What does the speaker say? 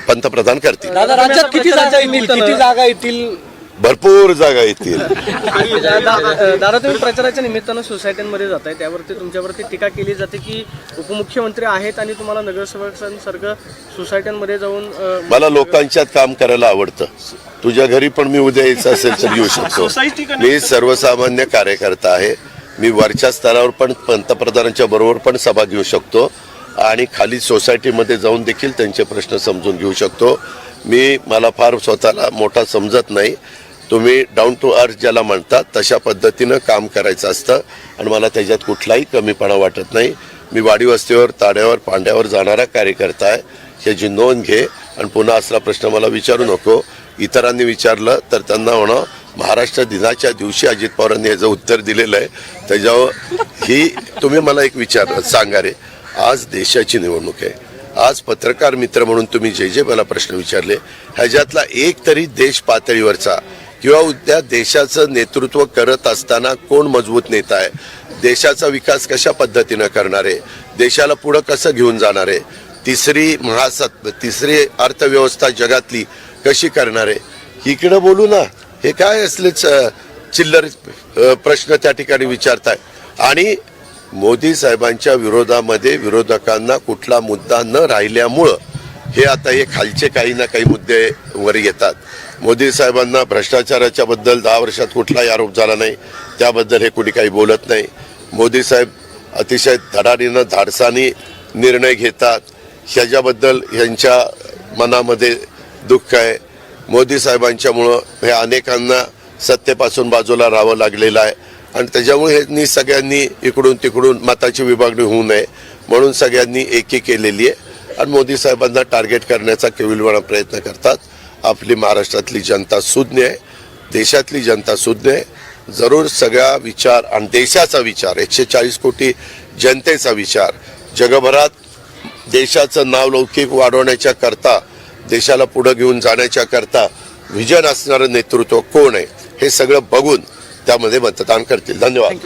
पंतप्रधान करतील. दादा राज्यात किती जागा येतील? भरपूर जागा येतील. दादा तुम्ही प्रचाराच्या निमित्तानं सोसायट्यांमध्ये जाताय, त्यावरती तुमच्यावरती टीका केली जाते की उपमुख्यमंत्री आहेत आणि तुम्हाला नगरसेवकांसारखं सोसायट्यांमध्ये जाऊन मला लोकांच्यात काम करायला आवडतं. तुझ्या घरी पण मी उद्या यायचं असेल तर येऊ शकतो. मी सर्वसामान्य कार्यकर्ता आहे. मी वरच्या स्तरावर पण पंतप्रधानांच्या बरोबर पण सभा घेऊ शकतो आणि खाली सोसायटीमध्ये जाऊन देखील त्यांचे प्रश्न समजून घेऊ शकतो. मला फार स्वतःला मोठा समजत नाही. तुम्ही डाऊन टू अर्थ ज्याला म्हणतात तशा पद्धतीनं काम करायचं असतं आणि मला त्याच्यात कुठलाही कमीपणा वाटत नाही. मी वाडी वस्तीवर, ताड्यावर, पांड्यावर जाणारा कार्यकर्ता आहे, ह्याची नोंद घे. आणि पुन्हा असला प्रश्न मला विचारू नको. इतरांनी विचारलं तर त्यांना म्हणा महाराष्ट्र दिनाच्या दिवशी अजित पवारांनी याचं उत्तर दिलेलं आहे. त्याच्यावर ही तुम्ही मला एक सांगा रे, आज देशाची निवडणूक आहे. आज पत्रकार मित्र म्हणून तुम्ही जे मला प्रश्न विचारले ह्याच्यातला एक तरी देश पातळीवरचा किंवा उद्या देशाचं नेतृत्व करत असताना कोण मजबूत नेता आहे, देशाचा विकास कशा पद्धतीनं करणार आहे, देशाला पुढं कसं घेऊन जाणार आहे, तिसरी अर्थव्यवस्था जगातली कशी करणार आहे, इकडं बोलू ना. हे काय असलेच चिल्लर प्रश्न त्या ठिकाणी विचारताय. आणि मोदी साहेबांच्या विरोधामध्ये विरोधकांना कुठला मुद्दा न राहिल्यामुळं हे आता हे खालचे काही ना काही मुद्दे वर येतात. मोदी साहेबांना भ्रष्टाचाराच्या बद्दल 10 वर्षात कुठलाही आरोप झाला नाही, त्याबद्दल हे कुणी काही बोलत नाही. मोदी साहेब अतिशय धडाडीनं धाडसानी निर्णय घेतात, ह्याच्याबद्दल यांच्या मनामध्ये दुःख आहे. मोदी साहेबांच्यामुळं हे अनेकांना सत्तेपासून बाजूला राहावं लागलेलं आहे आणि त्याच्यामुळे यांनी सगळ्यांनी इकडून तिकडून मताची विभागणी होऊ नये म्हणून सगळ्यांनी एकी केलेली आहे आणि मोदी साहेबांना टार्गेट करण्याचा केविलवाणा प्रयत्न करतात. आपली महाराष्ट्रातली जनता सुज्ञ आहे, देशातली जनता सुज्ञ आहे. जरूर सगळा विचार आणि देशाचा विचार, 140 कोटी जनतेचा विचार, जगभरात देशाचं नावलौकिक वाढवण्याच्या करता, देशाला पुढे घेऊन जाण्याच्या करता विजन असणारं नेतृत्व कोण आहे हे सगळं बघून त्यामध्ये मतदान करतील. धन्यवाद.